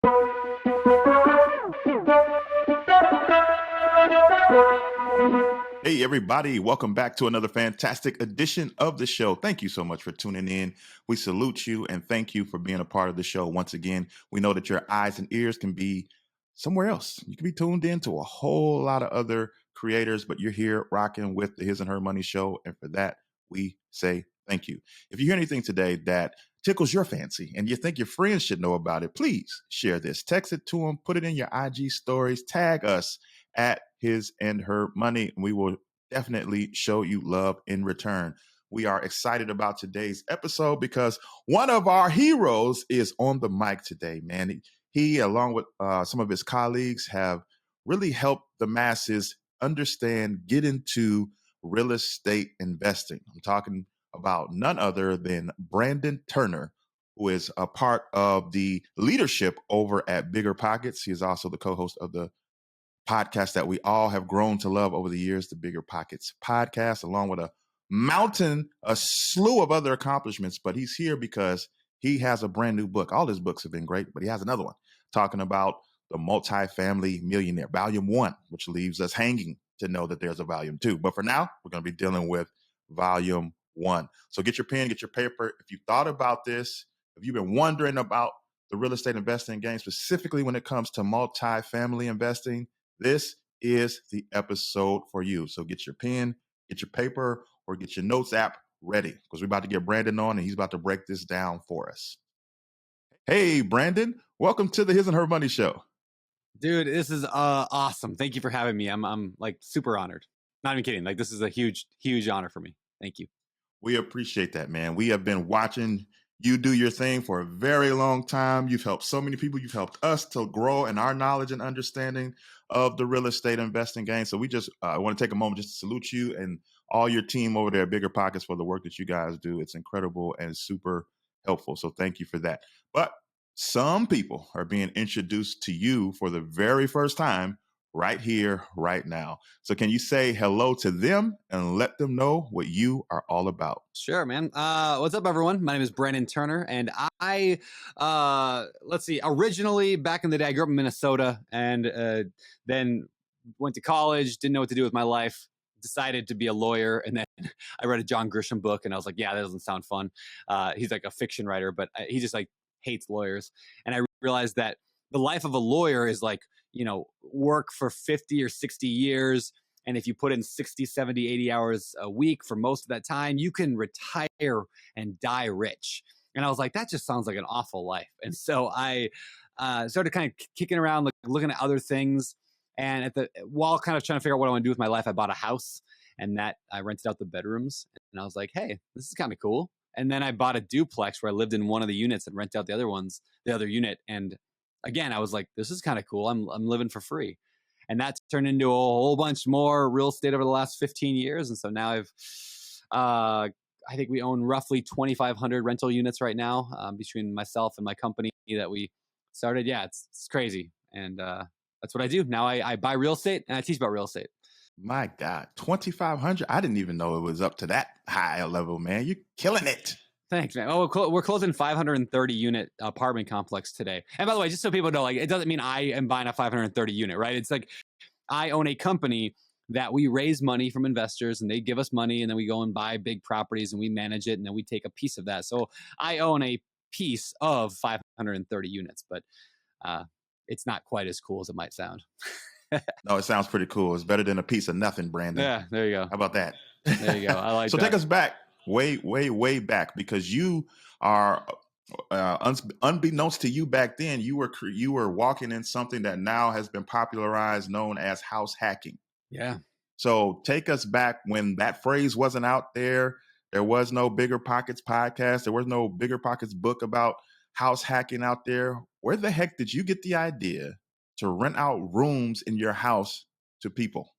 Hey, everybody. Welcome back to another fantastic edition of the show. Thank you so much for tuning in. We salute you and thank you for being a part of the show. Once again, we know that your eyes and ears can be somewhere else. You can be tuned in to a whole lot of other creators, but you're here rocking with the His and Her Money Show. And for that, we say thank you. If you hear anything today that tickles your fancy and you think your friends should know about it, please share this. Text it to them, put it in your IG stories, tag us at His and Her Money, and we will definitely show you love in return. We are excited about today's episode because one of our heroes is on the mic today, man. He along with some of his colleagues, have really helped the masses understand, get into real estate investing. I'm talking about none other than Brandon Turner, who is a part of the leadership over at BiggerPockets. He is also the co-host of the podcast that we all have grown to love over the years, the BiggerPockets podcast, along with a slew of other accomplishments. But he's here because he has a brand new book. All his books have been great, but he has another one talking about the Multifamily Millionaire, Volume 1, which leaves us hanging to know that there's a Volume 2. But for now, we're going to be dealing with Volume 1. So get your pen, get your paper. If you thought about this, if you've been wondering about the real estate investing game, specifically when it comes to multifamily investing, this is the episode for you. So get your pen, get your paper, or get your notes app ready because we're about to get Brandon on and he's about to break this down for us. Hey, Brandon, welcome to the His and Her Money Show. Dude, this is awesome. Thank you for having me. I'm like super honored. Not even kidding. Like this is a huge honor for me. Thank you. We appreciate that, man. We have been watching you do your thing for a very long time. You've helped so many people. You've helped us to grow in our knowledge and understanding of the real estate investing game. So we just want to take a moment just to salute you and all your team over there at BiggerPockets for the work that you guys do. It's incredible and super helpful. So thank you for that. But some people are being introduced to you for the very first time right here, right now. So can you say hello to them and let them know what you are all about? Sure, man. What's up, everyone? My name is Brandon Turner, and I, let's see, originally back in the day, I grew up in Minnesota and then went to college, didn't know what to do with my life, decided to be a lawyer. And then I read a John Grisham book and I was like, yeah, that doesn't sound fun. He's like a fiction writer, but he just like hates lawyers. And I realized that the life of a lawyer is like, work for 50 or 60 years. And if you put in 60, 70, 80 hours a week for most of that time, you can retire and die rich. And I was like, that just sounds like an awful life. And so I started kind of kicking around, looking at other things. And while kind of trying to figure out what I want to do with my life, I bought a house and that I rented out the bedrooms. And I was like, hey, this is kind of cool. And then I bought a duplex where I lived in one of the units and rent out the other unit. And again, I was like, this is kind of cool. I'm living for free. And that's turned into a whole bunch more real estate over the last 15 years. And so now I think we own roughly 2,500 rental units right now between myself and my company that we started. Yeah, it's crazy. And that's what I do. Now I buy real estate and I teach about real estate. My God, 2,500. I didn't even know it was up to that high level, man. You're killing it. Thanks, man. Oh, we're closing 530 unit apartment complex today. And by the way, just so people know, like, it doesn't mean I am buying a 530 unit, right? It's like I own a company that we raise money from investors and they give us money and then we go and buy big properties and we manage it and then we take a piece of that. So I own a piece of 530 units, but it's not quite as cool as it might sound. No, it sounds pretty cool. It's better than a piece of nothing, Brandon. Yeah, there you go. How about that? There you go. I like so that. Take us back, way back, because you are, unbeknownst to you back then, you were walking in something that now has been popularized, known as house hacking. Yeah. So take us back when that phrase wasn't out there. There was no BiggerPockets podcast. There was no BiggerPockets book about house hacking out there. Where the heck did you get the idea to rent out rooms in your house to people?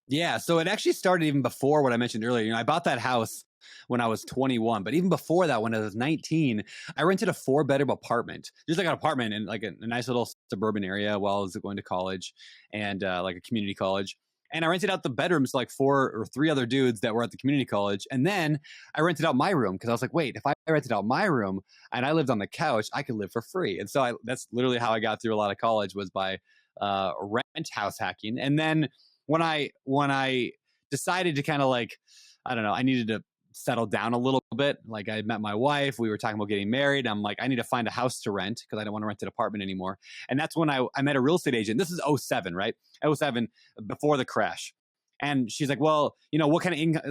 Yeah, so it actually started even before what I mentioned earlier. I bought that house when I was 21, but even before that, when I was 19, I rented a 4-bedroom apartment, just like an apartment in like a nice little suburban area while I was going to college and like a community college. And I rented out the bedrooms to like 4 or 3 other dudes that were at the community college. And then I rented out my room because I was like, wait, if I rented out my room and I lived on the couch, I could live for free. And so that's literally how I got through a lot of college, was by rent house hacking. And then when I decided to kind of like, I don't know, I needed to settle down a little bit. Like I met my wife, we were talking about getting married. I'm like, I need to find a house to rent because I don't want to rent an apartment anymore. And that's when I met a real estate agent. This is 07, right? 07, before the crash. And she's like, well, what kind of income,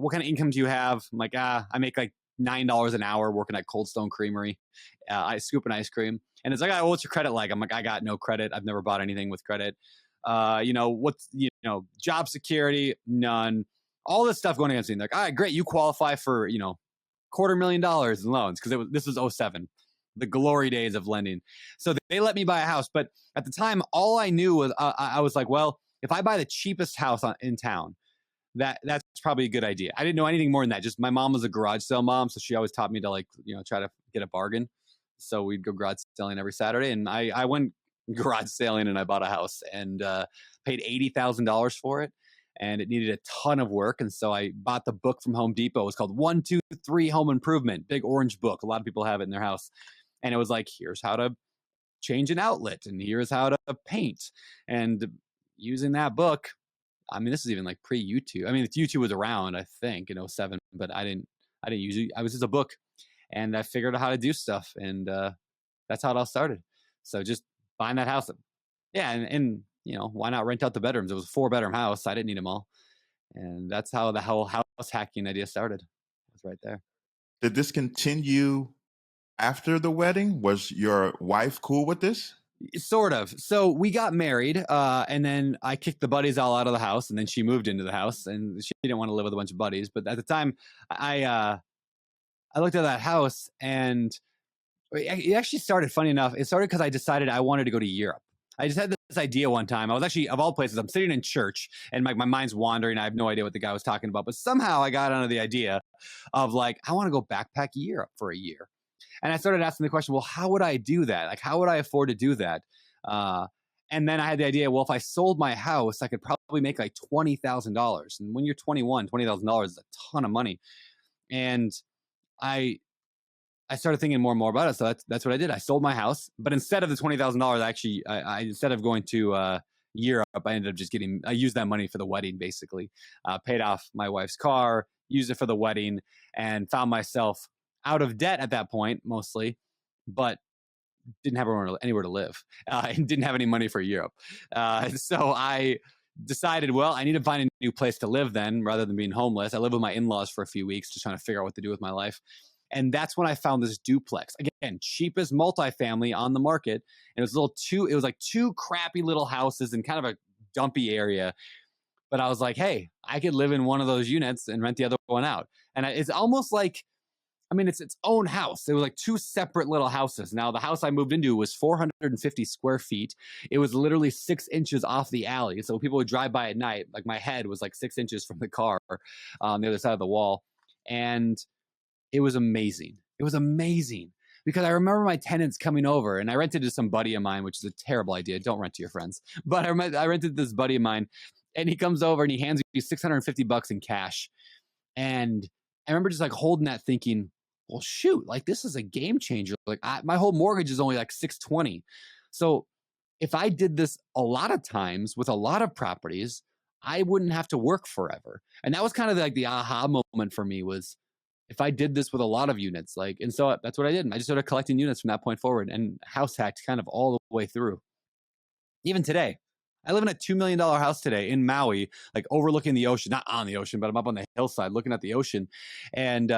what kind of income do you have? I'm like, I make like $9 an hour working at Cold Stone Creamery. I scoop an ice cream. And it's like, oh, what's your credit like? I'm like, I got no credit. I've never bought anything with credit. What's, job security? None. All this stuff going against me. Like, all right, great. You qualify for, $250,000 in loans. Cause this was 07, the glory days of lending. So they let me buy a house. But at the time, all I knew was, I was like, well, if I buy the cheapest house in town, that's probably a good idea. I didn't know anything more than that. Just my mom was a garage sale mom. So she always taught me to try to get a bargain. So we'd go garage selling every Saturday. And I went garage selling and I bought a house and paid $80,000 for it. And it needed a ton of work. And so I bought the book from Home Depot. It was called 1, 2, 3 Home Improvement, big orange book. A lot of people have it in their house. And it was like, here's how to change an outlet and here's how to paint. And using that book, I mean, this is even like pre-YouTube. I mean, YouTube was around, I think, in 07, but I didn't use it. I was just a book. And I figured out how to do stuff. And that's how it all started. So just buying that house. Yeah. And why not rent out the bedrooms? It was a 4-bedroom house. I didn't need them all. And that's how the whole house hacking idea started. It was right there. Did this continue after the wedding? Was your wife cool with this? Sort of. So we got married, and then I kicked the buddies all out of the house, and then she moved into the house, and she didn't want to live with a bunch of buddies. But at the time, I looked at that house, and it actually started, funny enough, it started because I decided I wanted to go to Europe. I just had this idea one time. I was actually, of all places, I'm sitting in church and my mind's wandering. I have no idea what the guy was talking about, but somehow I got onto the idea of like, I want to go backpack Europe for a year. And I started asking the question, well, how would I do that? Like, how would I afford to do that? And then I had the idea, well, if I sold my house, I could probably make like $20,000. And when you're 21, $20,000 is a ton of money. And I started thinking more and more about it. So that's what I did. I sold my house, but instead of the $20,000, actually, I instead of going to Europe, I ended up I used that money for the wedding, basically. Paid off my wife's car, used it for the wedding, and found myself out of debt at that point, mostly, but didn't have anywhere to live and didn't have any money for Europe. So I decided, well, I need to find a new place to live then, rather than being homeless. I lived with my in-laws for a few weeks, just trying to figure out what to do with my life. And that's when I found this duplex. Again, cheapest multifamily on the market. And it was like 2 crappy little houses in kind of a dumpy area. But I was like, hey, I could live in one of those units and rent the other one out. And it's almost like, I mean, it's its own house. It was like 2 separate little houses. Now, the house I moved into was 450 square feet. It was literally 6 inches off the alley. So people would drive by at night. Like my head was like 6 inches from the car on the other side of the wall. And it was amazing. It was amazing because I remember my tenants coming over, and I rented to some buddy of mine, which is a terrible idea. Don't rent to your friends. But I rented to this buddy of mine, and he comes over and he hands me $650 in cash. And I remember just like holding that thinking, well, shoot, like this is a game changer. Like my whole mortgage is only like $620. So if I did this a lot of times with a lot of properties, I wouldn't have to work forever. And that was kind of like the aha moment for me, was if I did this with a lot of units, and so that's what I did. And I just started collecting units from that point forward and house hacked kind of all the way through. Even today, I live in a $2 million house today in Maui, like overlooking the ocean, not on the ocean, but I'm up on the hillside looking at the ocean, and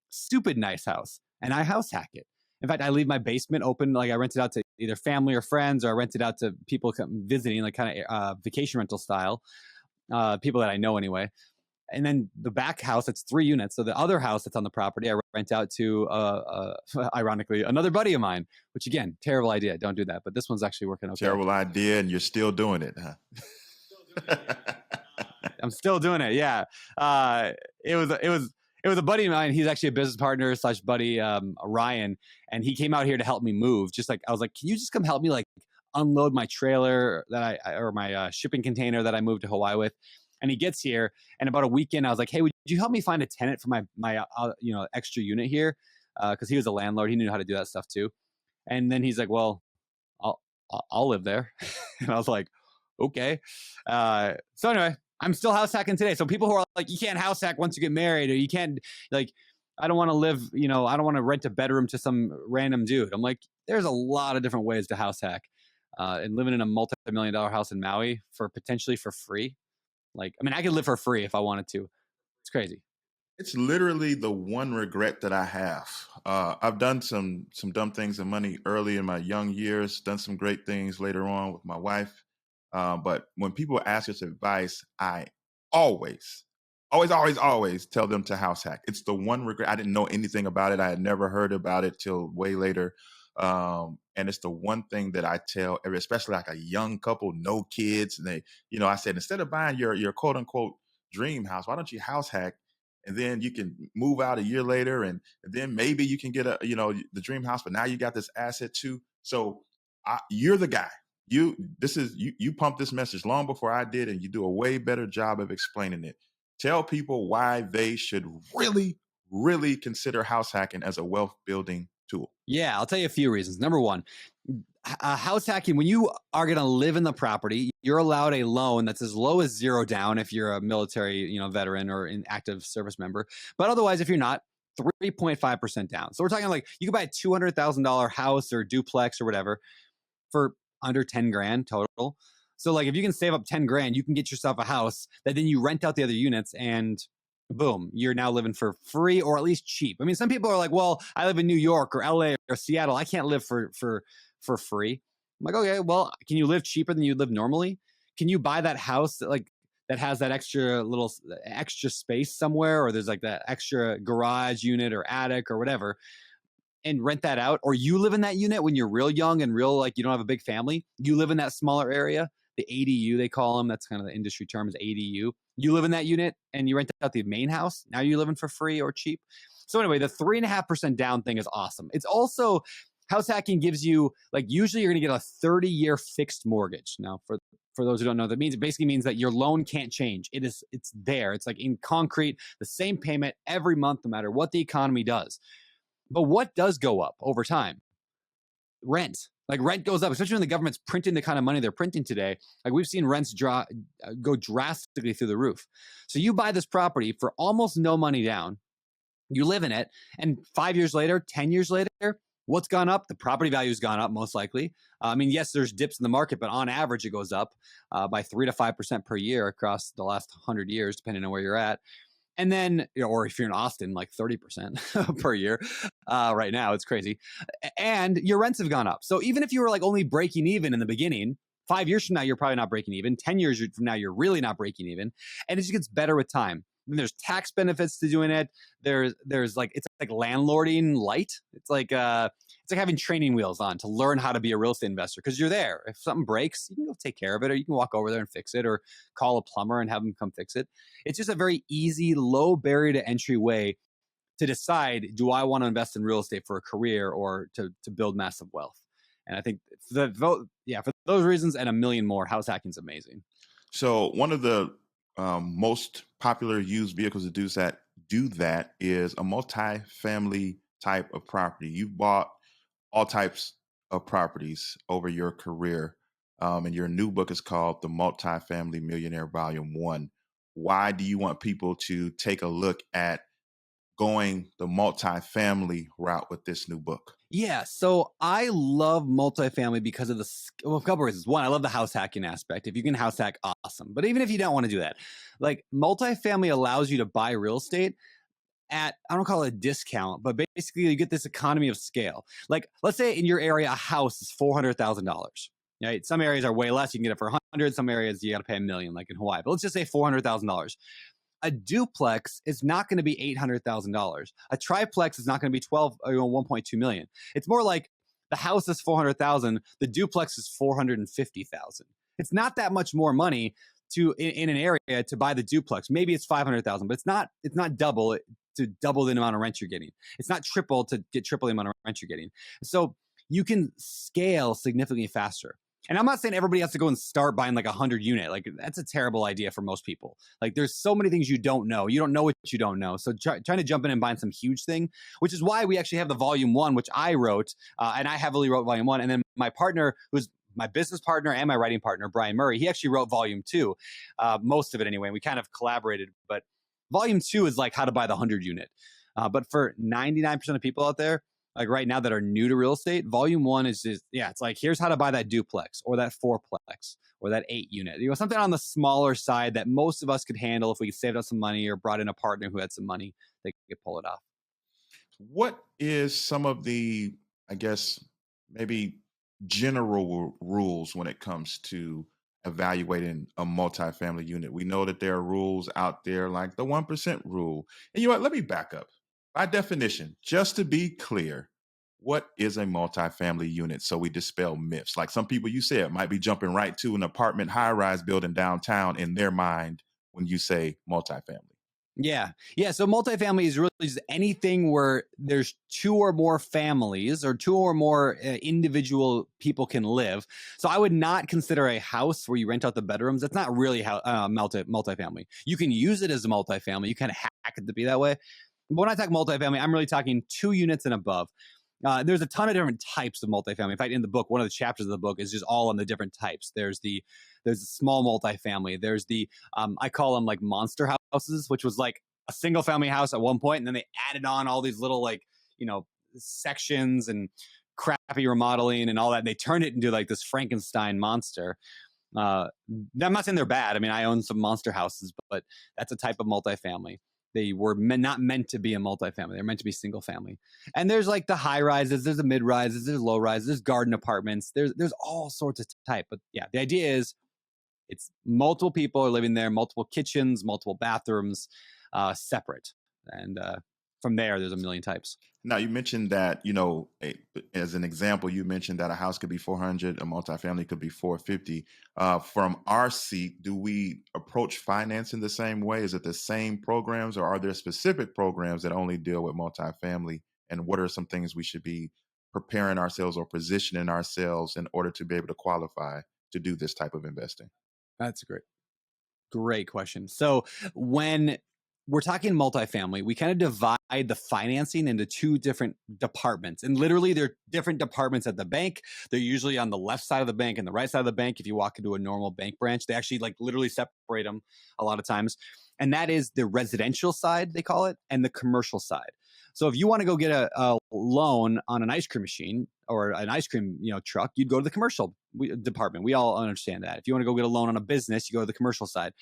stupid nice house. And I house hack it. In fact, I leave my basement open. Like I rent it out to either family or friends, or I rent it out to people visiting, like kind of vacation rental style, people that I know anyway. And then the back house, it's 3 units. So the other house that's on the property, I rent out to, ironically, another buddy of mine, which again, terrible idea. Don't do that. But this one's actually working okay. Terrible idea, and you're still doing it, huh? I'm still doing it. Yeah. It was a buddy of mine. He's actually a business partner / buddy, Ryan. And he came out here to help me move. Just like, I was like, can you just come help me like unload my trailer or my shipping container that I moved to Hawaii with. And he gets here, and about a weekend, I was like, "Hey, would you help me find a tenant for my extra unit here?" Because he was a landlord, he knew how to do that stuff too. And then he's like, "Well, I'll I'll live there," and I was like, "Okay." So anyway, I'm still house hacking today. So people who are like, "You can't house hack once you get married," or "You can't like." I don't want to live, I don't want to rent a bedroom to some random dude. I'm like, there's a lot of different ways to house hack. And living in a multi-million-dollar house in Maui potentially for free. Like, I mean, I could live for free if I wanted to. It's crazy. It's literally the one regret that I have. I've done some dumb things in money early in my young years, done some great things later on with my wife. But when people ask us advice, I always, always tell them to house hack. It's the one regret. I didn't know anything about it. I had never heard about it till way later. And it's the one thing that I tell, especially like a young couple, no kids. And I said, instead of buying your quote unquote dream house, why don't you house hack? And then you can move out a year later, and then maybe you can get the dream house, but now you got this asset too. So you're the guy. You pumped this message long before I did, and you do a way better job of explaining it. Tell people why they should really, really consider house hacking as a wealth building tool. Yeah, I'll tell you a few reasons. Number one, house hacking, when you are going to live in the property, you're allowed a loan that's as low as zero down if you're a military, veteran or an active service member. But otherwise, if you're not, 3.5% down. So we're talking like you can buy a $200,000 house or duplex or whatever for under 10 grand total. So like if you can save up 10 grand, you can get yourself a house that then you rent out the other units, and boom, you're now living for free or at least cheap. I mean, some people are like, well, I live in New York or LA or Seattle. I can't live for free. I'm like, okay, well, can you live cheaper than you live normally? Can you buy that house that has that extra space somewhere, or there's like that extra garage unit or attic or whatever, and rent that out? Or you live in that unit when you're real young and real, like you don't have a big family. You live in that smaller area, the ADU, they call them. That's kind of the industry term is ADU. You live in that unit and you rent out the main house. Now you're living for free or cheap. So anyway, the 3.5% down thing is awesome. It's also, house hacking gives you, like, usually you're going to get a 30-year fixed mortgage. Now, for those who don't know, it basically means that your loan can't change. It's there. It's like in concrete, the same payment every month, no matter what the economy does. But what does go up over time? Rent. Like, rent goes up, especially when the government's printing the kind of money they're printing today. Like, we've seen rents go drastically through the roof. So you buy this property for almost no money down. You live in it, and 5 years later, 10 years later, what's gone up? The property value's gone up, most likely. I mean, yes, there's dips in the market, but on average, it goes up by 3 to 5% per year across the last 100 years, depending on where you're at. And then, or if you're in Austin, like 30% per year right now. It's crazy. And your rents have gone up. So even if you were like only breaking even in the beginning, 5 years from now, you're probably not breaking even. 10 years from now, you're really not breaking even. And it just gets better with time. And there's tax benefits to doing it. There's like, it's like landlording light. It's like having training wheels on to learn how to be a real estate investor, because you're there. If something breaks, you can go take care of it, or you can walk over there and fix it, or call a plumber and have them come fix it. It's just a very easy, low barrier to entry way to decide, do I want to invest in real estate for a career or to build massive wealth? And I think for those reasons and a million more, house hacking is amazing. So one of the most popular used vehicles to do that is a multi-family type of property. You've bought all types of properties over your career, and your new book is called The Multifamily Millionaire Volume 1. Why do you want people to take a look at going the multifamily route with this new book? Yeah, so I love multifamily because of a couple reasons. One, I love the house hacking aspect. If you can house hack, awesome. But even if you don't want to do that, like, multifamily allows you to buy real estate at, I don't call it a discount, but basically you get this economy of scale. Like, let's say in your area, a house is $400,000. Right? Some areas are way less. You can get it for 100. Some areas you got to pay $1 million, like in Hawaii. But let's just say $400,000. A duplex is not going to be $800,000. A triplex is not going to be 1.2 million. It's more like the house is 400,000, the duplex is 450,000. It's not that much more money in an area to buy the duplex. Maybe it's 500,000, but it's not double to double the amount of rent you're getting. It's not triple to get triple the amount of rent you're getting. So you can scale significantly faster. And I'm not saying everybody has to go and start buying like 100 unit. Like that's a terrible idea for most people. Like there's so many things you don't know. You don't know what you don't know. So trying to jump in and buying some huge thing, which is why we actually have the volume one, which I wrote, and I heavily wrote volume one. And then my partner, who's my business partner and my writing partner, Brian Murray, he actually wrote volume two, most of it anyway. We kind of collaborated, but volume two is like how to buy the 100 unit. But for 99% of people out there, like right now that are new to real estate, volume one is just, yeah, it's like, here's how to buy that duplex or that fourplex or that 8 unit, something on the smaller side that most of us could handle if we saved up some money or brought in a partner who had some money, they could pull it off. What is some of the, I guess, maybe general rules when it comes to evaluating a multifamily unit? We know that there are rules out there like the 1% rule. And you know what? Let me back up. By definition, just to be clear, what is a multifamily unit? So we dispel myths. Like some people you said might be jumping right to an apartment high-rise building downtown in their mind when you say multifamily. Yeah. Yeah. So multifamily is really just anything where there's 2 or more families or 2 or more individual people can live. So I would not consider a house where you rent out the bedrooms. That's not really how multifamily. You can use it as a multifamily. You kind of hack it to be that way. But when I talk multifamily, I'm really talking 2 units and above. There's a ton of different types of multifamily. In fact, in the book, one of the chapters of the book is just all on the different types. There's the small multifamily. There's the I call them like monster houses, which was like a single family house at one point, and then they added on all these little like sections and crappy remodeling and all that. And they turned it into like this Frankenstein monster. I'm not saying they're bad. I mean, I own some monster houses, but that's a type of multifamily. They were not meant to be a multifamily. They're meant to be single family. And there's like the high rises, there's the mid rises, there's low rises, there's garden apartments, there's all sorts of type. But yeah, the idea is it's multiple people are living there, multiple kitchens, multiple bathrooms, separate. And from there's a million types. Now, you mentioned that, as an example, you mentioned that a house could be 400, a multifamily could be 450. From our seat, do we approach financing the same way? Is it the same programs, or are there specific programs that only deal with multifamily? And what are some things we should be preparing ourselves or positioning ourselves in order to be able to qualify to do this type of investing? That's great question. So when we're talking multifamily, we kind of divide the financing into 2 different departments. And literally, they're different departments at the bank. They're usually on the left side of the bank and the right side of the bank. If you walk into a normal bank branch, they actually like literally separate them a lot of times. And that is the residential side, they call it, and the commercial side. So if you want to go get a loan on an ice cream machine or an ice cream truck, you'd go to the commercial department. We all understand that. If you want to go get a loan on a business, you go to the commercial side.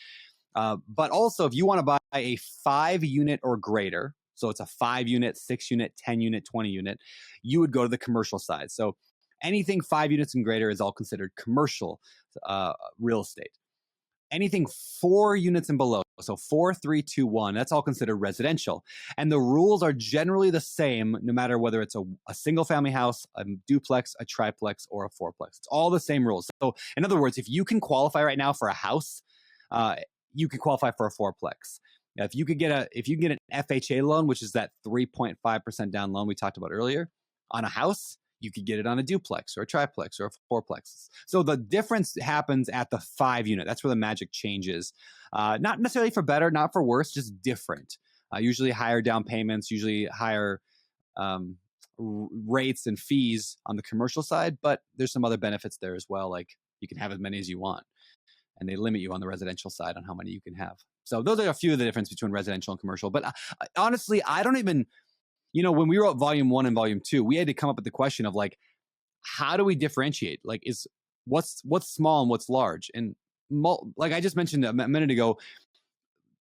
But also, if you want to buy a 5 unit or greater, so it's a 5 unit, 6 unit, 10 unit, 20 unit, you would go to the commercial side. So anything 5 units and greater is all considered commercial real estate. Anything 4 units and below, so 4, 3, 2, 1, that's all considered residential. And the rules are generally the same, no matter whether it's a single family house, a duplex, a triplex, or a fourplex. It's all the same rules. So in other words, if you can qualify right now for a house, you could qualify for a fourplex. Now, if you get an FHA loan, which is that 3.5% down loan we talked about earlier, on a house, you could get it on a duplex or a triplex or a fourplex. So the difference happens at the 5 unit. That's where the magic changes. Not necessarily for better, not for worse, just different. Usually higher down payments, usually higher rates and fees on the commercial side, but there's some other benefits there as well. Like you can have as many as you want, and they limit you on the residential side on how many you can have. So those are a few of the difference between residential and commercial. But honestly, I don't even, when we wrote volume 1 and volume 2, we had to come up with the question of like, how do we differentiate? Like, what's small and what's large? And like I just mentioned a minute ago,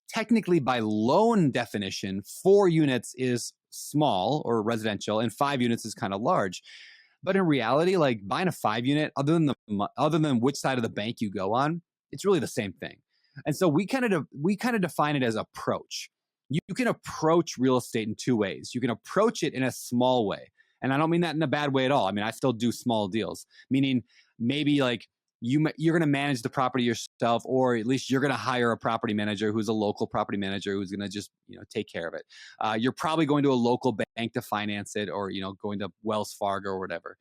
technically by loan definition, 4 units is small or residential and 5 units is kind of large. But in reality, like buying a 5 unit, other than which side of the bank you go on, it's really the same thing. And so we kind of define it as approach. You can approach real estate in 2 ways. You can approach it in a small way. And I don't mean that in a bad way at all. I mean, I still do small deals, meaning maybe like you're going to manage the property yourself, or at least you're going to hire a property manager who's a local property manager who's going to just, take care of it. You're probably going to a local bank to finance it, or, going to Wells Fargo or whatever.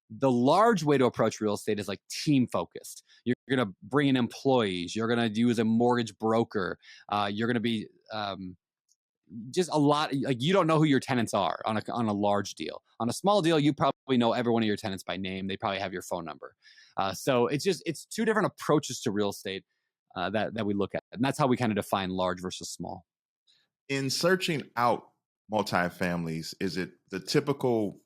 The large way to approach real estate is like team focused. You're going to bring in employees. You're going to use a mortgage broker. You're going to be just a lot. Like you don't know who your tenants are on a large deal. On a small deal, you probably know every one of your tenants by name. They probably have your phone number. So it's two different approaches to real estate that we look at, and that's how we kind of define large versus small. In searching out multifamilies, is it the typical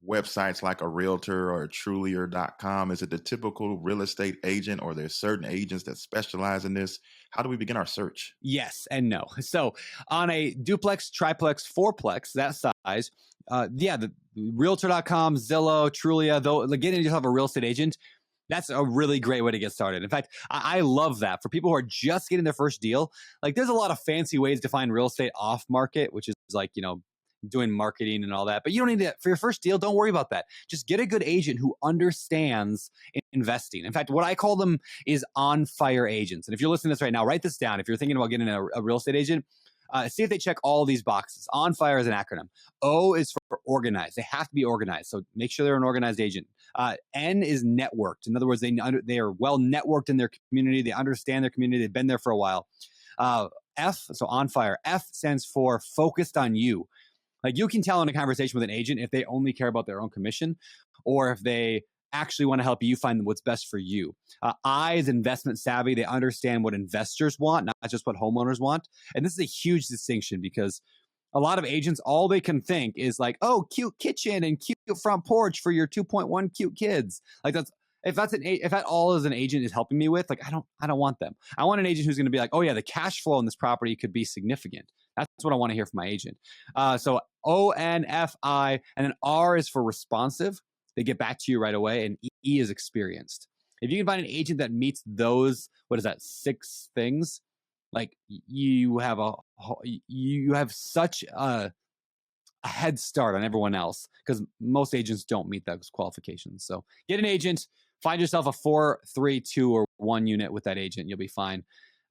websites like a realtor or a trulier.com? Is it the typical real estate agent, or there's certain agents that specialize in this? How do we begin our search? Yes and no. So on a duplex, triplex, fourplex, that size, the realtor.com, Zillow, Trulia, though, getting yourself a real estate agent, that's a really great way to get started. In fact, I love that for people who are just getting their first deal. Like there's a lot of fancy ways to find real estate off market, which is like, doing marketing and all that. But you don't need that for your first deal. Don't worry about that. Just get a good agent who understands investing. In fact, what I call them is on fire agents. And if you're listening to this right now, write this down. If you're thinking about getting a real estate agent, see if they check all these boxes. On fire is an acronym. O is for organized. They have to be organized. So make sure they're an organized agent. N is networked. In other words, they are well networked in their community. They understand their community. They've been there for a while. F, so on fire. F stands for focused on you. Like you can tell in a conversation with an agent if they only care about their own commission or if they actually want to help you find what's best for you. I is investment savvy. They understand what investors want, not just what homeowners want. And this is a huge distinction because a lot of agents, all they can think is like, oh, cute kitchen and cute front porch for your 2.1 cute kids. Like if that all as an agent is helping me with, like I don't want them. I want an agent who's going to be like, oh yeah, the cash flow in this property could be significant. That's what I want to hear from my agent. So ONFI, and then R is for responsive. They get back to you right away, and E is experienced. If you can find an agent that meets those, 6 things, like you have such a head start on everyone else because most agents don't meet those qualifications. So get an agent, find yourself a 4, 3, 2, or 1 unit with that agent. You'll be fine.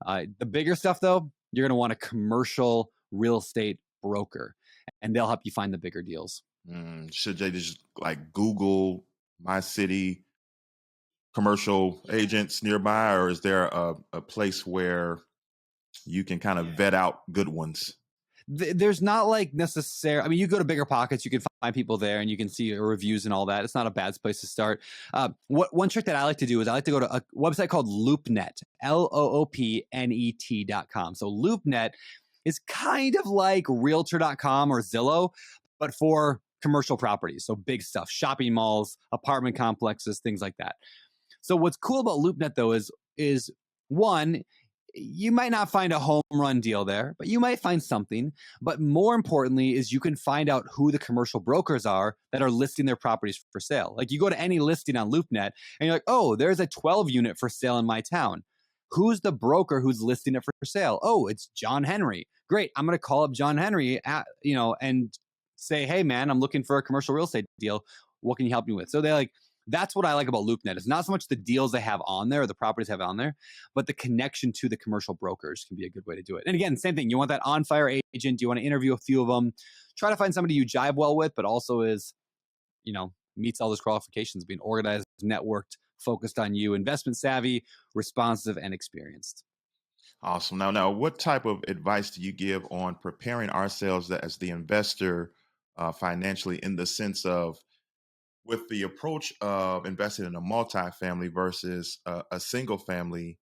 The bigger stuff, though, you're going to want a commercial real estate broker, and they'll help you find the bigger deals. Should they just like Google my city commercial agents nearby, or is there a place where you can kind of vet out good ones? There's not like necessary. I mean, you go to BiggerPockets, you can find people there and you can see reviews and all that. It's not a bad place to start. One trick that I like to do is I like to go to a website called LoopNet, LoopNet.com. So LoopNet is kind of like realtor.com or Zillow, but for commercial properties. So big stuff, shopping malls, apartment complexes, things like that. So what's cool about LoopNet though is one, you might not find a home run deal there, but you might find something. But more importantly is you can find out who the commercial brokers are that are listing their properties for sale. Like you go to any listing on LoopNet and you're like, oh, there's a 12 unit for sale in my town. Who's the broker who's listing it for sale? Oh, it's John Henry. Great. I'm going to call up John Henry and say, hey man, I'm looking for a commercial real estate deal. What can you help me with? So that's what I like about LoopNet. It's not so much the deals they have on there or the properties have on there, but the connection to the commercial brokers can be a good way to do it. And again, same thing. You want that on-fire agent. You want to interview a few of them. Try to find somebody you jive well with, but also is, meets all those qualifications, being organized, networked, focused on you, investment savvy, responsive, and experienced. Awesome. Now, what type of advice do you give on preparing ourselves as the investor financially, in the sense of, with the approach of investing in a multifamily versus a single family?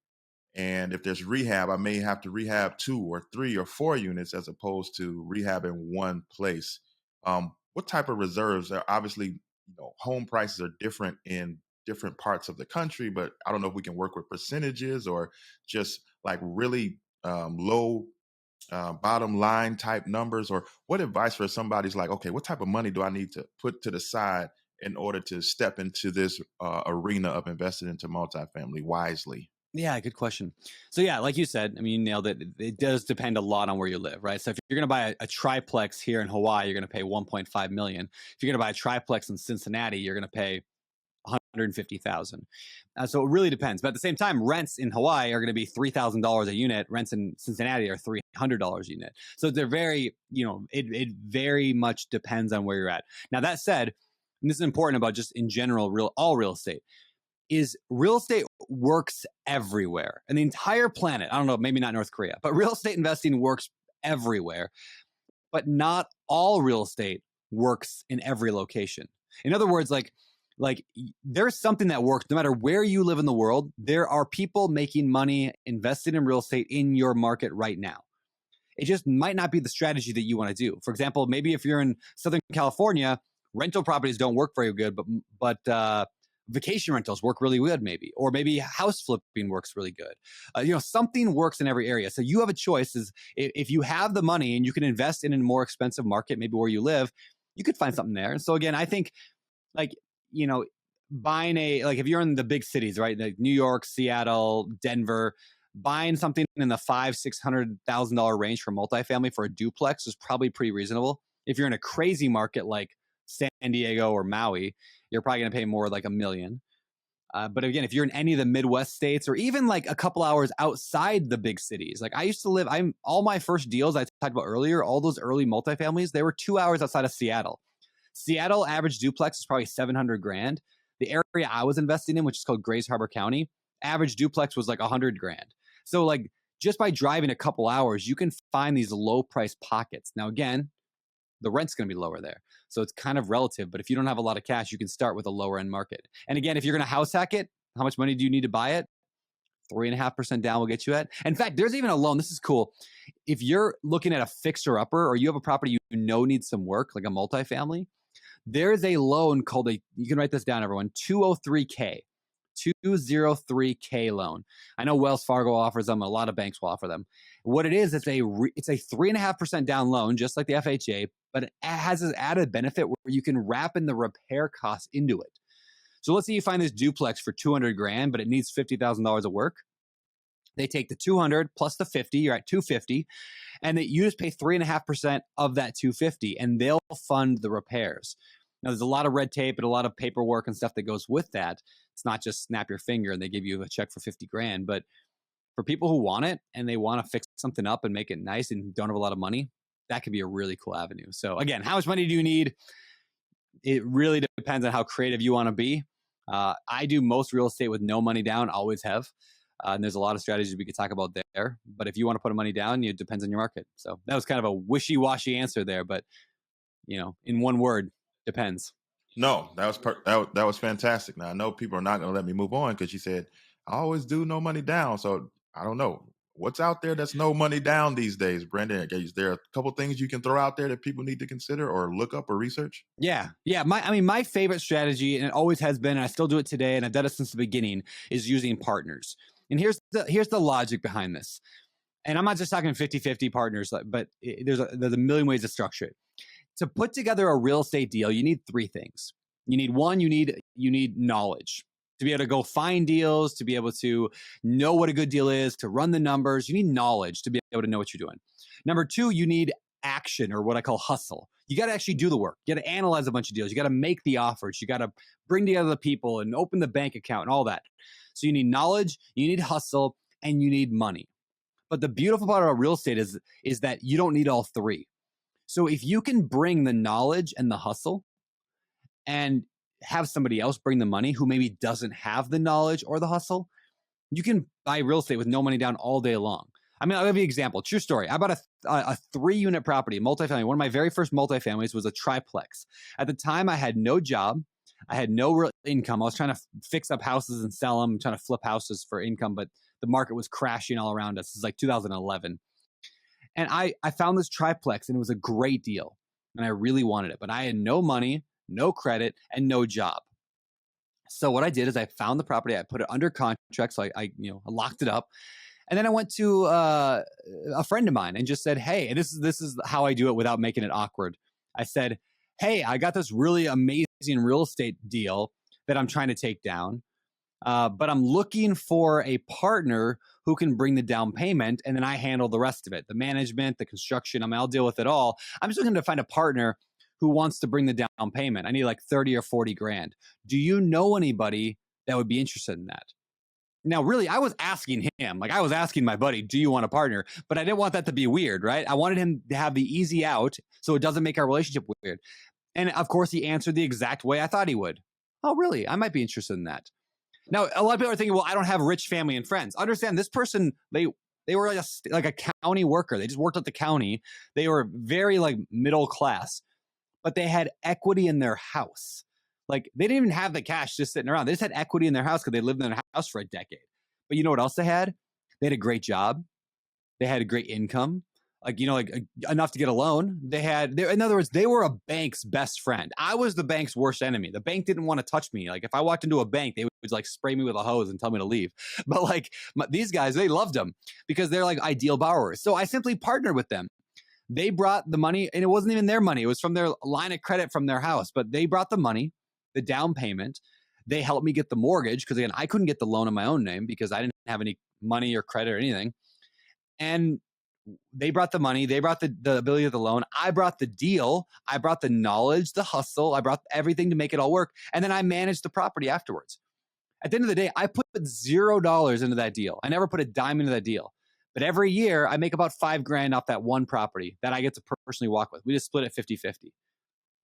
And if there's rehab, I may have to rehab 2 or 3 or 4 units as opposed to rehabbing one place. What type of reserves are, obviously, home prices are different in different parts of the country, but I don't know if we can work with percentages or just like really low bottom line type numbers, or what advice for somebody's like, okay, what type of money do I need to put to the side in order to step into this arena of investing into multifamily wisely? Yeah, good question. So yeah, like you said, I mean, you nailed it. It does depend a lot on where you live, right? So if you're going to buy a triplex here in Hawaii, you're going to pay 1.5 million. If you're going to buy a triplex in Cincinnati, you're going to pay 150,000. So it really depends. But at the same time, rents in Hawaii are going to be $3,000 a unit. Rents in Cincinnati are $300 a unit. So they're very, it very much depends on where you're at. Now that said, and this is important about just in general, all real estate, is real estate works everywhere and the entire planet. I don't know, maybe not North Korea, but real estate investing works everywhere. But not all real estate works in every location. In other words, like there's something that works no matter where you live in the world. There are people making money invested in real estate in your market right now. It just might not be the strategy that you want to do. For example, maybe if you're in Southern California, rental properties don't work very good, but vacation rentals work really good, maybe, or maybe house flipping works really good. Something works in every area. So you have a choice. Is if you have the money and you can invest in a more expensive market, maybe where you live, you could find something there. And so again, I think like buying if you're in the big cities, right, like New York, Seattle, Denver, buying something in the $500,000-$600,000 range for multifamily for a duplex is probably pretty reasonable. If you're in a crazy market like San Diego or Maui, you're probably going to pay more, like $1 million. But again, if you're in any of the Midwest states or even like a couple hours outside the big cities, like I used to live, all my first deals I talked about earlier, all those early multifamilies, they were 2 hours outside of Seattle. Seattle average duplex is probably $700,000. The area I was investing in, which is called Grays Harbor County, average duplex was like $100,000. So like just by driving a couple hours, you can find these low price pockets. Now, again, the rent's going to be lower there. So it's kind of relative. But if you don't have a lot of cash, you can start with a lower end market. And again, if you're going to house hack it, how much money do you need to buy it? 3.5% down will get you at. In fact, there's even a loan. This is cool. If you're looking at a fixer upper or you have a property you know needs some work, like a multifamily, there's a loan called you can write this down, everyone, 203K. 203K loan. I know Wells Fargo offers them. A lot of banks will offer them. What it is, it's a 3.5% down loan, just like the FHA, but it has this added benefit where you can wrap in the repair costs into it. So let's say you find this duplex for $200,000, but it needs $50,000 of work. They take the 200 plus the 50, you're at 250, and that you just pay 3.5% of that 250, and they'll fund the repairs. Now, there's a lot of red tape and a lot of paperwork and stuff that goes with that. It's not just snap your finger and they give you a check for $50,000. But for people who want it and they want to fix something up and make it nice and don't have a lot of money, that could be a really cool avenue. So again, how much money do you need? It really depends on how creative you want to be. I do most real estate with no money down, always have. And there's a lot of strategies we could talk about there. But if you want to put money down, it depends on your market. So that was kind of a wishy-washy answer there. But, in one word, depends. No, that was fantastic. Now I know people are not going to let me move on because you said I always do no money down. So I don't know what's out there that's no money down these days. Brandon, is there a couple things you can throw out there that people need to consider or look up or research? Yeah. My favorite strategy, and it always has been, and I still do it today, and I've done it since the beginning, is using partners. And here's the logic behind this. And I'm not just talking 50-50 partners, but there's a million ways to structure it. To put together a real estate deal, you need three things. You need knowledge to be able to go find deals, to be able to know what a good deal is, to run the numbers. You need knowledge to be able to know what you're doing. Number two, you need action, or what I call hustle. You got to actually do the work. You got to analyze a bunch of deals. You got to make the offers. You got to bring together the people and open the bank account and all that. So you need knowledge, you need hustle, and you need money. But the beautiful part about real estate is that you don't need all three. So if you can bring the knowledge and the hustle and have somebody else bring the money who maybe doesn't have the knowledge or the hustle, you can buy real estate with no money down all day long. I mean, I'll give you an example. True story. I bought a 3-unit property, multifamily. One of my very first multifamilies was a triplex. At the time, I had no job. I had no real income. I was trying to fix up houses and sell them, trying to flip houses for income, but the market was crashing all around us. This is like 2011. And I found this triplex, and it was a great deal, and I really wanted it. But I had no money, no credit, and no job. So what I did is I found the property, I put it under contract, so I locked it up. And then I went to a friend of mine and just said, hey, and this is how I do it without making it awkward. I said, hey, I got this really amazing real estate deal that I'm trying to take down. But I'm looking for a partner who can bring the down payment, and then I handle the rest of it, the management, the construction. I'll deal with it all. I'm just looking to find a partner who wants to bring the down payment. I need like 30 or 40 grand. Do you know anybody that would be interested in that? Now, really, I was asking him, like I was asking my buddy, do you want a partner? But I didn't want that to be weird, right? I wanted him to have the easy out so it doesn't make our relationship weird. And of course, he answered the exact way I thought he would. Oh, really? I might be interested in that. Now, a lot of people are thinking, well, I don't have rich family and friends. Understand, this person, they were like a county worker. They just worked at the county. They were very like middle class, but they had equity in their house. Like they didn't even have the cash just sitting around. They just had equity in their house because they lived in their house for a decade. But you know what else they had? They had a great job. They had a great income, like, enough to get a loan. In other words, they were a bank's best friend. I was the bank's worst enemy. The bank didn't want to touch me. Like if I walked into a bank, they would like spray me with a hose and tell me to leave. But like these guys, they loved them because they're like ideal borrowers. So I simply partnered with them. They brought the money, and it wasn't even their money. It was from their line of credit from their house, but they brought the money, the down payment. They helped me get the mortgage because again, I couldn't get the loan in my own name because I didn't have any money or credit or anything. And they brought the money, they brought the ability of the loan. I brought the deal, I brought the knowledge, the hustle, I brought everything to make it all work. And then I managed the property afterwards. At the end of the day, I put $0 into that deal. I never put a dime into that deal. But every year I make about $5,000 off that one property that I get to personally walk with. We just split it 50-50.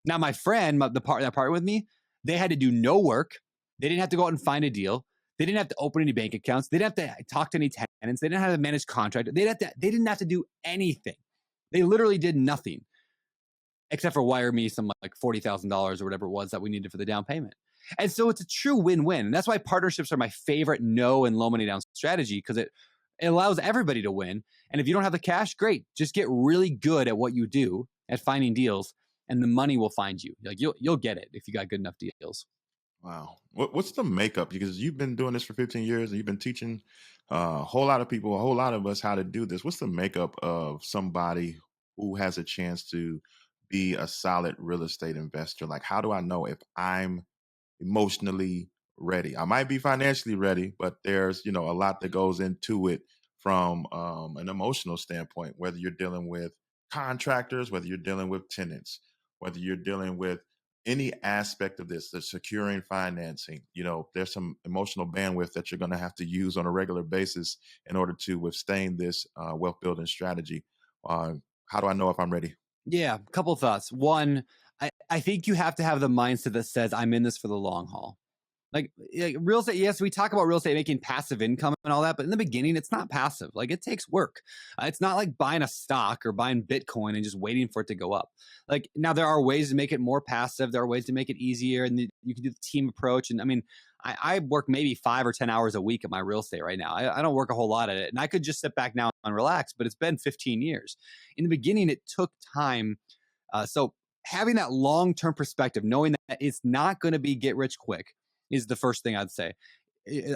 Now my friend, that partnered with me, they had to do no work. They didn't have to go out and find a deal. They didn't have to open any bank accounts. They didn't have to talk to any tenants. They didn't have to manage contract. They didn't have to do anything. They literally did nothing except for wire me some like $40,000 or whatever it was that we needed for the down payment. And so it's a true win-win. And that's why partnerships are my favorite no and low money down strategy, because it allows everybody to win. And if you don't have the cash, great. Just get really good at what you do, at finding deals, and the money will find you. Like you'll get it if you got good enough deals. Wow. What's the makeup? Because you've been doing this for 15 years and you've been teaching a whole lot of people, a whole lot of us how to do this. What's the makeup of somebody who has a chance to be a solid real estate investor? Like, how do I know if I'm emotionally ready? I might be financially ready, but there's, a lot that goes into it from an emotional standpoint, whether you're dealing with contractors, whether you're dealing with tenants, whether you're dealing with any aspect of this, the securing financing, there's some emotional bandwidth that you're going to have to use on a regular basis in order to withstand this wealth building strategy. How do I know if I'm ready? Yeah, a couple of thoughts. One, I think you have to have the mindset that says, I'm in this for the long haul. Like real estate, yes, we talk about real estate making passive income and all that, but in the beginning, it's not passive. Like it takes work. It's not like buying a stock or buying Bitcoin and just waiting for it to go up. Like now, there are ways to make it more passive. There are ways to make it easier, and you can do the team approach. And I mean, I work maybe 5 or 10 hours a week at my real estate right now. I don't work a whole lot at it, and I could just sit back now and relax. But it's been 15 years. In the beginning, it took time. So having that long-term perspective, knowing that it's not going to be get rich quick, is the first thing I'd say.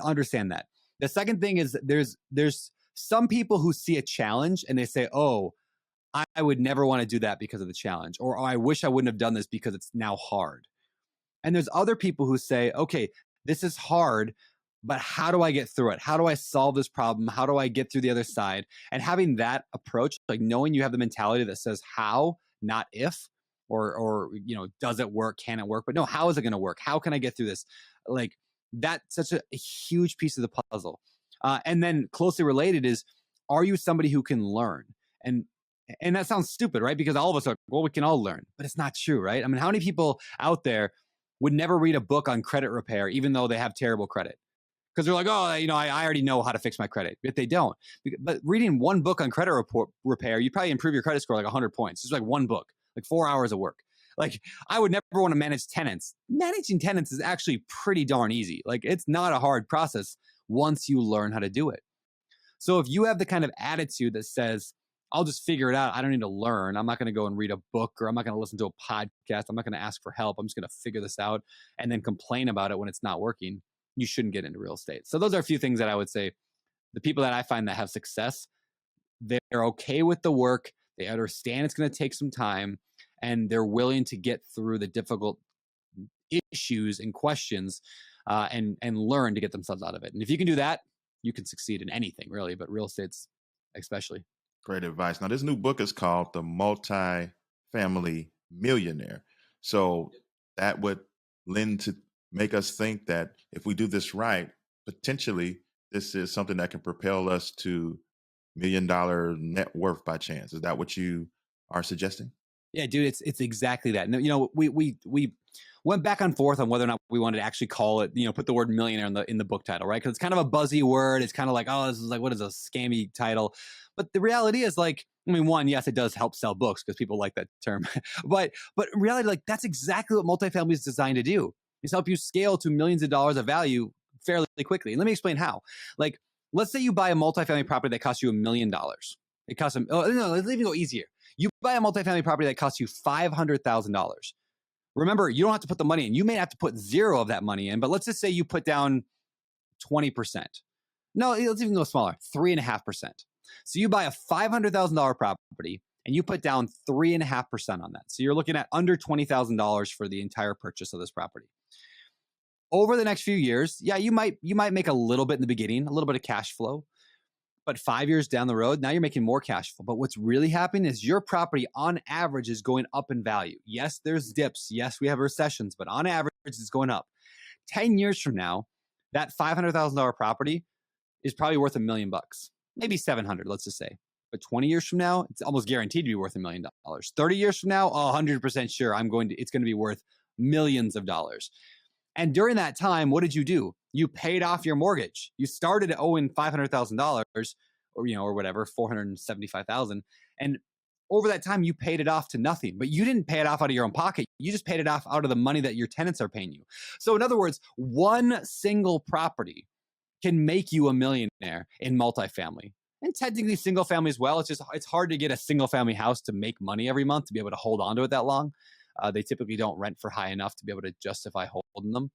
Understand that. The second thing is there's some people who see a challenge and they say, oh, I would never want to do that because of the challenge, or oh, I wish I wouldn't have done this because it's now hard. And there's other people who say, okay, this is hard, but how do I get through it? How do I solve this problem? How do I get through the other side? And having that approach, like knowing you have the mentality that says how, not if, or does it work? Can it work? But no, how is it going to work? How can I get through this? Like that's such a huge piece of the puzzle. And then closely related is, are you somebody who can learn? And that sounds stupid, right? Because all of us are, well, we can all learn, but it's not true, right? I mean, how many people out there would never read a book on credit repair, even though they have terrible credit? Because they're like, oh, I already know how to fix my credit. But they don't. But reading one book on credit repair, you probably improve your credit score like 100 points. It's like one book, like 4 hours of work. Like I would never want to manage tenants. Managing tenants is actually pretty darn easy. Like it's not a hard process once you learn how to do it. So if you have the kind of attitude that says, I'll just figure it out, I don't need to learn, I'm not going to go and read a book, or I'm not going to listen to a podcast, I'm not going to ask for help, I'm just going to figure this out and then complain about it when it's not working, you shouldn't get into real estate. So those are a few things that I would say. The people that I find that have success, they're okay with the work, they understand it's going to take some time, and they're willing to get through the difficult issues and questions and learn to get themselves out of it. And if you can do that, you can succeed in anything really, but real estate's especially. Great advice. Now, this new book is called The Multifamily Millionaire. So that would lend to make us think that if we do this right, potentially this is something that can propel us to $1 million net worth by chance. Is that what you are suggesting? Yeah, dude, it's exactly that. You know, we went back and forth on whether or not we wanted to actually call it, put the word millionaire in the book title, right? Because it's kind of a buzzy word. It's kind of like, oh, this is like, what is a scammy title? But the reality is, like, I mean, one, yes, it does help sell books because people like that term, but in reality, like, that's exactly what multifamily is designed to do. It's help you scale to millions of dollars of value fairly quickly. And let me explain how. Like, let's say you buy a multifamily property that costs you $1 million. It costs them. Oh no, let's even go easier. You buy a multifamily property that costs you $500,000. Remember, you don't have to put the money in. You may have to put zero of that money in, but let's just say you put down 20%. No, let's even go smaller, 3.5%. So you buy a $500,000 property and you put down 3.5% on that. So you're looking at under $20,000 for the entire purchase of this property. Over the next few years, yeah, you might make a little bit in the beginning, a little bit of cash flow. But 5 years down the road, now you're making more cash flow. But what's really happening is your property on average is going up in value. Yes, there's dips. Yes, we have recessions, but on average, it's going up. 10 years from now, that $500,000 property is probably worth $1 million, maybe 700, let's just say. But 20 years from now, it's almost guaranteed to be worth $1 million. 30 years from now, 100% sure it's going to be worth millions of dollars. And during that time, what did you do? You paid off your mortgage. You started owing $500,000 or whatever, $475,000. And over that time, you paid it off to nothing, but you didn't pay it off out of your own pocket. You just paid it off out of the money that your tenants are paying you. So in other words, one single property can make you a millionaire in multifamily. And technically single family as well. It's hard to get a single family house to make money every month to be able to hold on to it that long. They typically don't rent for high enough to be able to justify holding them.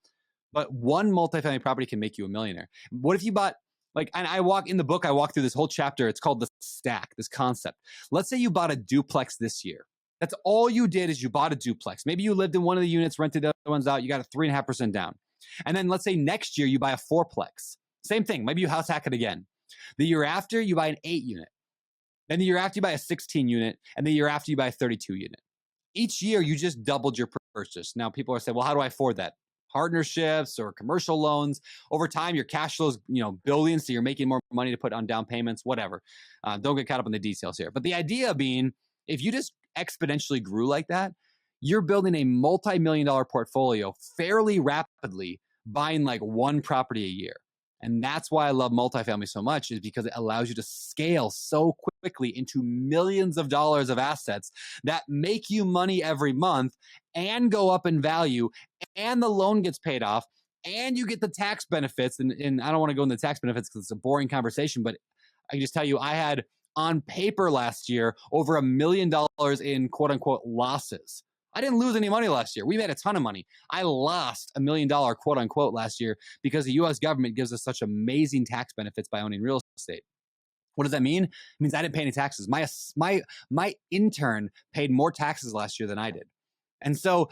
But one multifamily property can make you a millionaire. What if you bought, and I walk through this whole chapter. It's called the stack, this concept. Let's say you bought a duplex this year. That's all you did is you bought a duplex. Maybe you lived in one of the units, rented the other ones out. You got a 3.5% down. And then let's say next year you buy a fourplex. Same thing. Maybe you house hack it again. The year after you buy an 8 unit. Then the year after you buy a 16 unit. And the year after you buy a 32 unit. Each year, you just doubled your purchase. Now, people are saying, well, how do I afford that? Partnerships or commercial loans. Over time, your cash flow is, building, so you're making more money to put on down payments, whatever. Don't get caught up in the details here. But the idea being, if you just exponentially grew like that, you're building a multi-million-dollar portfolio fairly rapidly, buying like one property a year. And that's why I love multifamily so much, is because it allows you to scale so quickly into millions of dollars of assets that make you money every month and go up in value, and the loan gets paid off, and you get the tax benefits. And I don't want to go into the tax benefits because it's a boring conversation, but I can just tell you, I had on paper last year over $1 million in quote unquote losses. I didn't lose any money last year. We made a ton of money. I lost $1 million, quote unquote, last year because the U.S. government gives us such amazing tax benefits by owning real estate. What does that mean? It means I didn't pay any taxes. My intern paid more taxes last year than I did. And so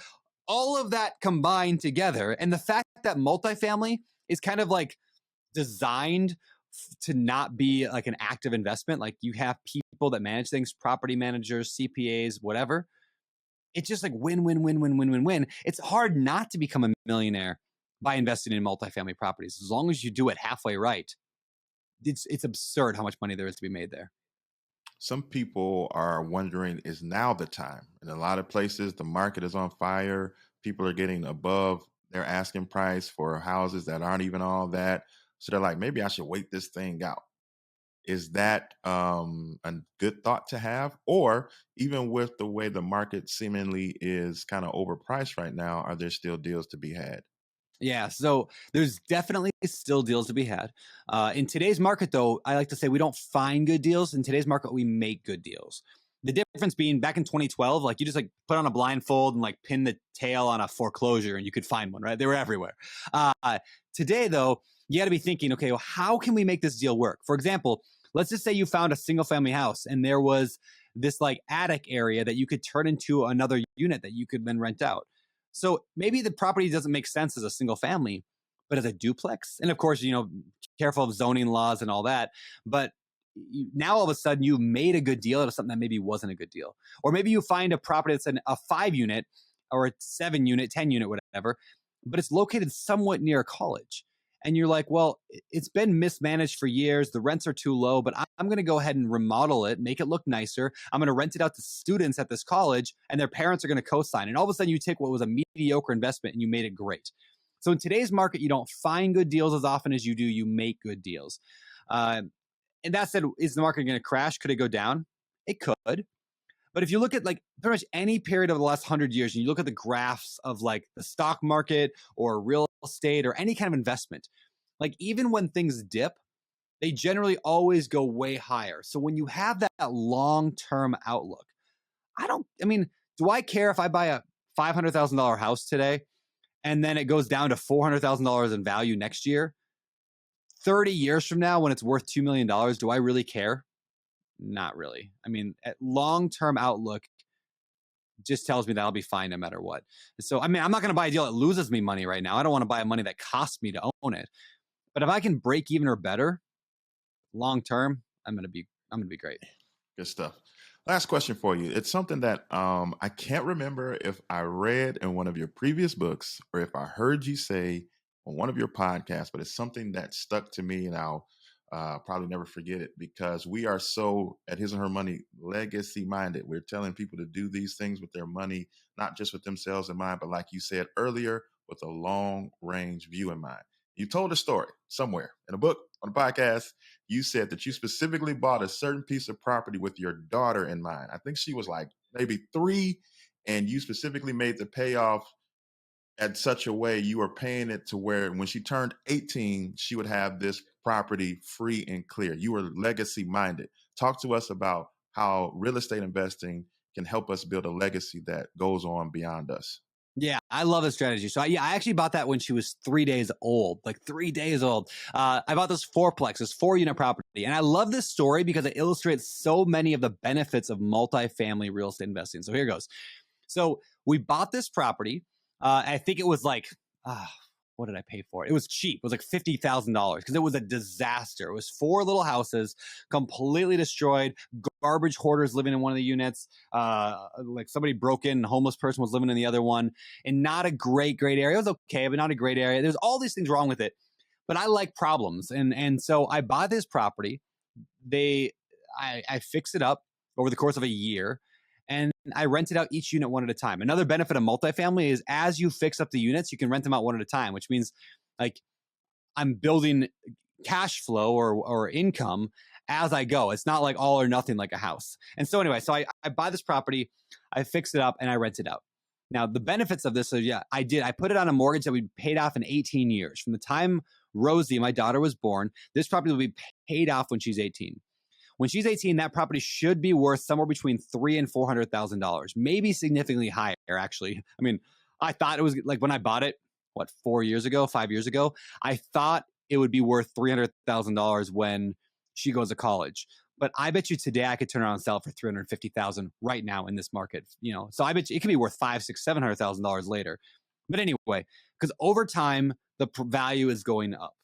all of that combined together, and the fact that multifamily is kind of like designed to not be like an active investment, like you have people that manage things, property managers, CPAs, whatever. It's just like win, win, win, win, win, win, win. It's hard not to become a millionaire by investing in multifamily properties. As long as you do it halfway right, it's absurd how much money there is to be made there. Some people are wondering, is now the time? In a lot of places, the market is on fire. People are getting above their asking price for houses that aren't even all that. So they're like, maybe I should wait this thing out. Is that a good thought to have? Or even with the way the market seemingly is kind of overpriced right now, are there still deals to be had? Yeah, so there's definitely still deals to be had. In today's market, though, I like to say we don't find good deals. In today's market, we make good deals. The difference being back in 2012, like you just like put on a blindfold and like pin the tail on a foreclosure and you could find one, right? They were everywhere. Today, though, you got to be thinking, okay, well, how can we make this deal work? For example, let's just say you found a single family house and there was this like attic area that you could turn into another unit that you could then rent out. So maybe the property doesn't make sense as a single family, but as a duplex. And of course, careful of zoning laws and all that. But now all of a sudden you made a good deal out of something that maybe wasn't a good deal. Or maybe you find a property that's a 5 unit or a 7 unit, 10 unit, whatever, but it's located somewhat near a college. and you're like, well, it's been mismanaged for years. The rents are too low, but I'm going to go ahead and remodel it, make it look nicer. I'm going to rent it out to students at this college, and their parents are going to co-sign. And all of a sudden, you take what was a mediocre investment and you made it great. So in today's market, you don't find good deals as often as you do. You make good deals. And that said, is the market going to crash? Could it go down? It could. But if you look at like pretty much any period of the last 100 years, and you look at the graphs of like the stock market or real estate or any kind of investment, like even when things dip, they generally always go way higher. So when you have that long-term outlook, do I care if I buy a $500,000 house today and then it goes down to $400,000 in value next year? 30 years from now, when it's worth $2 million, do I really care? Not really. I mean, at long-term outlook just tells me that I'll be fine no matter what. So, I mean, I'm not going to buy a deal that loses me money right now. I don't want to buy a money that costs me to own it. But if I can break even or better long-term, I'm going to be great. Good stuff. Last question for you. It's something that I can't remember if I read in one of your previous books or if I heard you say on one of your podcasts, but it's something that stuck to me, and I'll probably never forget it, because we are so at His and Her Money legacy minded. We're telling people to do these things with their money, not just with themselves in mind, but like you said earlier, with a long range view in mind. You told a story somewhere in a book, on a podcast. You said that you specifically bought a certain piece of property with your daughter in mind. I think she was like maybe 3, and you specifically made the payoff at such a way you were paying it to where when she turned 18, she would have this property free and clear. You were legacy minded. Talk to us about how real estate investing can help us build a legacy that goes on beyond us. Yeah, I love this strategy. So I actually bought that when she was 3 days old, like 3 days old. I bought this fourplex, this 4-unit property. And I love this story because it illustrates so many of the benefits of multifamily real estate investing. So here goes. So we bought this property. I think it was like, what did I pay for it? It was cheap. It was like $50,000 because it was a disaster. It was 4 little houses, completely destroyed. Garbage hoarders living in one of the units. Like somebody broke in, and a homeless person was living in the other one. And not a great area. It was okay, but not a great area. There's all these things wrong with it. But I like problems, and so I bought this property. I fixed it up over the course of a year. And I rented out each unit one at a time. Another benefit of multifamily is as you fix up the units, you can rent them out one at a time, which means like I'm building cash flow or income as I go. It's not like all or nothing like a house. And so anyway, so I buy this property, I fix it up, and I rent it out. Now, the benefits of this are, I put it on a mortgage that we paid off in 18 years. From the time Rosie, my daughter, was born, this property will be paid off when she's 18. When she's 18, that property should be worth somewhere between $300,000 and $400,000, maybe significantly higher, actually. I mean, I thought it was like when I bought it, 5 years ago, I thought it would be worth $300,000 when she goes to college. But I bet you today I could turn around and sell it for $350,000 right now in this market. So I bet you it could be worth $500,000, $600,000, $700,000 later. But anyway, because over time the value is going up.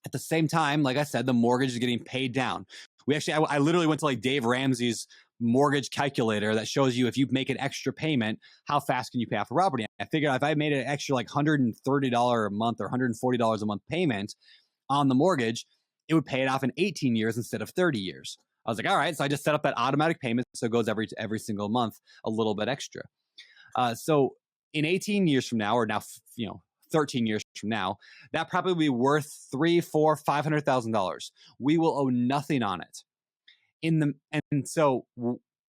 At the same time, like I said, the mortgage is getting paid down. I literally went to like Dave Ramsey's mortgage calculator that shows you if you make an extra payment, how fast can you pay off a property? I figured if I made an extra like $130 a month or $140 a month payment on the mortgage, it would pay it off in 18 years instead of 30 years. I was like, all right. So I just set up that automatic payment. So it goes every single month, a little bit extra. So in 18 years from now, or now, 13 years from now, that probably will be worth $300,000, $400,000, $500,000. We will owe nothing on it. And so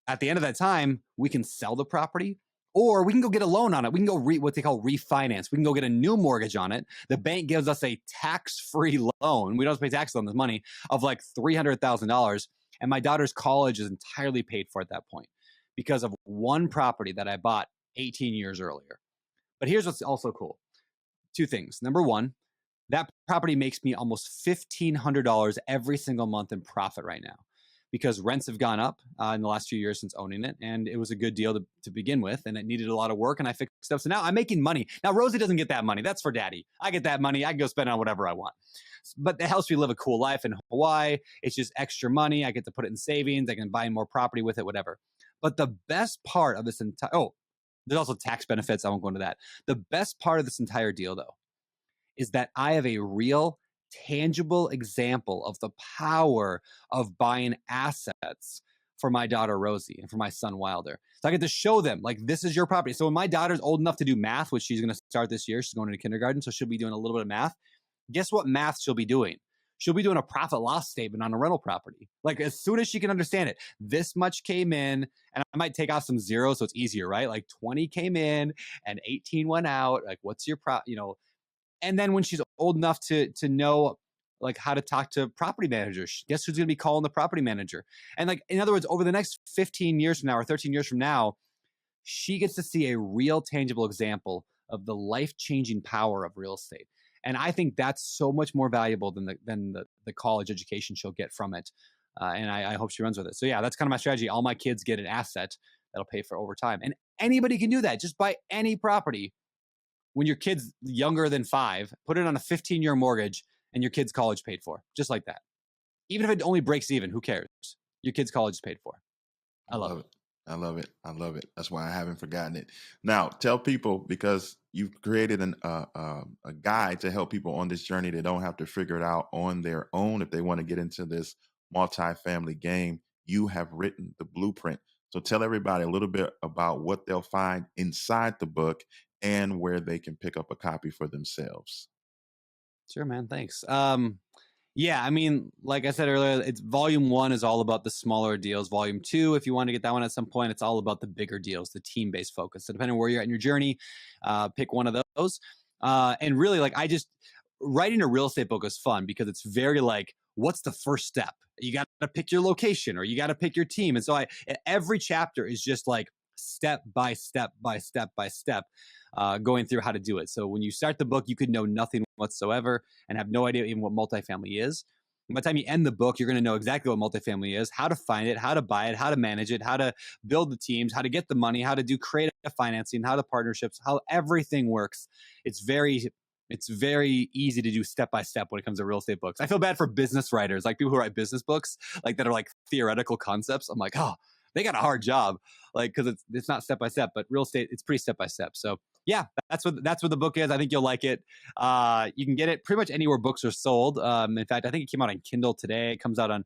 at the end of that time, we can sell the property, or we can go get a loan on it. We can go what they call refinance. We can go get a new mortgage on it. The bank gives us a tax-free loan. We don't have to pay taxes on this money of like $300,000. And my daughter's college is entirely paid for at that point because of one property that I bought 18 years earlier. But here's what's also cool. 2 things. Number one, that property makes me almost $1,500 every single month in profit right now because rents have gone up in the last few years since owning it. And it was a good deal to begin with. And it needed a lot of work and I fixed it up. So now I'm making money. Now, Rosie doesn't get that money. That's for daddy. I get that money. I can go spend it on whatever I want. But it helps me live a cool life in Hawaii. It's just extra money. I get to put it in savings. I can buy more property with it, whatever. But the best part of this entire, there's also tax benefits. I won't go into that. The best part of this entire deal, though, is that I have a real tangible example of the power of buying assets for my daughter Rosie and for my son Wilder. So I get to show them, like, this is your property. So when my daughter's old enough to do math, which she's going to start this year, she's going into kindergarten, so she'll be doing a little bit of math. Guess what math she'll be doing? She'll be doing a profit loss statement on a rental property. Like, as soon as she can understand it, this much came in, and I might take off some zeros so it's easier, right? Like 20 came in and 18 went out. Like, what's your and then when she's old enough to know like how to talk to property managers, guess who's going to be calling the property manager? And like, in other words, over the next 15 years from now or 13 years from now, she gets to see a real tangible example of the life-changing power of real estate. And I think that's so much more valuable than the college education she'll get from it. And I hope she runs with it. So yeah, that's kind of my strategy. All my kids get an asset that'll pay for over time. And anybody can do that. Just buy any property when your kid's younger than 5, put it on a 15-year mortgage, and your kid's college paid for, just like that. Even if it only breaks even, who cares? Your kid's college is paid for. I love it. I love it. I love it. That's why I haven't forgotten it. Now, tell people, because you've created a guide to help people on this journey. They don't have to figure it out on their own if they want to get into this multifamily game. You have written the blueprint. So tell everybody a little bit about what they'll find inside the book and where they can pick up a copy for themselves. Sure, man. Thanks. Yeah, I mean, like I said earlier, it's volume 1 is all about the smaller deals. Volume 2, if you want to get that one at some point, it's all about the bigger deals, the team-based focus. So depending on where you're at in your journey, pick one of those. And really, like, writing a real estate book is fun because it's very like, what's the first step? You got to pick your location or you got to pick your team. And so every chapter is just like step by step by step by step, going through how to do it. So when you start the book, you could know nothing whatsoever and have no idea even what multifamily is. And by the time you end the book, you're going to know exactly what multifamily is, how to find it, how to buy it, how to manage it, how to build the teams, how to get the money, how to do creative financing, how to partnerships, how everything works. It's very easy to do step by step when it comes to real estate books. I feel bad for business writers, like people who write business books, like that are like theoretical concepts. I'm like, oh, they got a hard job, like, because it's not step by step, but real estate, it's pretty step by step. So yeah, that's what the book is. I think you'll like it. You can get it pretty much anywhere books are sold. In fact, I think it came out on Kindle today. It comes out on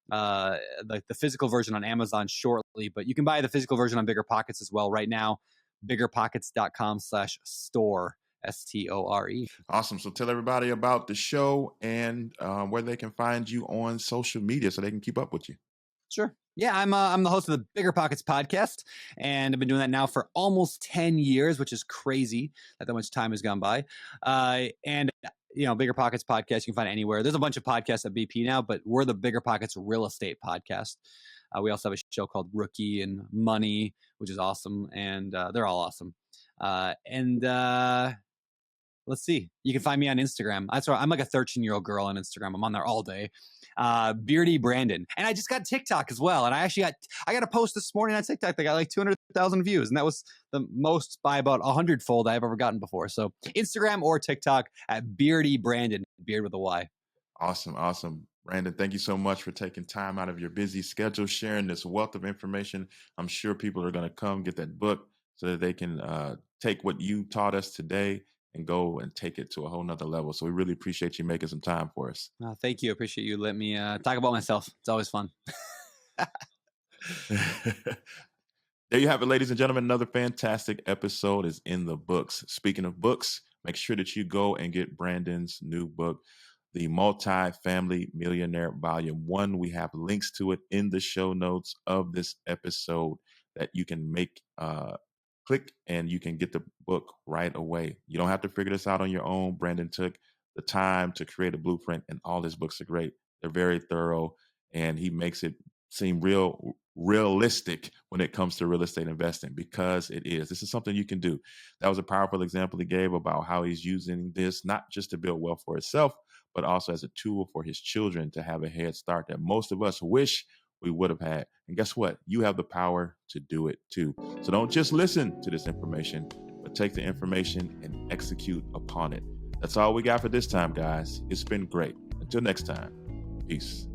the physical version on Amazon shortly, but you can buy the physical version on BiggerPockets as well right now. BiggerPockets.com/store. STORE. Awesome. So tell everybody about the show and where they can find you on social media so they can keep up with you. Sure. Yeah, I'm the host of the BiggerPockets podcast, and I've been doing that now for almost 10 years, which is crazy that much time has gone by. And BiggerPockets podcast you can find anywhere. There's a bunch of podcasts at BP now, but we're the BiggerPockets real estate podcast. We also have a show called Rookie and Money, which is awesome, and they're all awesome. Let's see. You can find me on Instagram. That's right. I'm like a 13-year-old girl on Instagram. I'm on there all day. Beardy Brandon. And I just got TikTok as well. And I got a post this morning on TikTok that got like 200,000 views. And that was the most by about 100-fold I've ever gotten before. So Instagram or TikTok at Beardy Brandon, beard with a Y. Awesome. Brandon, thank you so much for taking time out of your busy schedule, sharing this wealth of information. I'm sure people are going to come get that book so that they can take what you taught us today and go and take it to a whole nother level. So we really appreciate you making some time for us. Thank you. I appreciate you letting me talk about myself. It's always fun. There you have it, ladies and gentlemen. Another fantastic episode is in the books. Speaking of books, make sure that you go and get Brandon's new book, The Multifamily Millionaire Volume 1. We have links to it in the show notes of this episode that you can make click and you can get the book right away. You don't have to figure this out on your own. Brandon took the time to create a blueprint, and all his books are great. They're very thorough, and he makes it seem realistic when it comes to real estate investing, because it is. This is something you can do. That was a powerful example he gave about how he's using this not just to build wealth for himself, but also as a tool for his children to have a head start that most of us wish we would have had. And guess what? You have the power to do it too. So don't just listen to this information, but take the information and execute upon it. That's all we got for this time, guys. It's been great. Until next time, peace.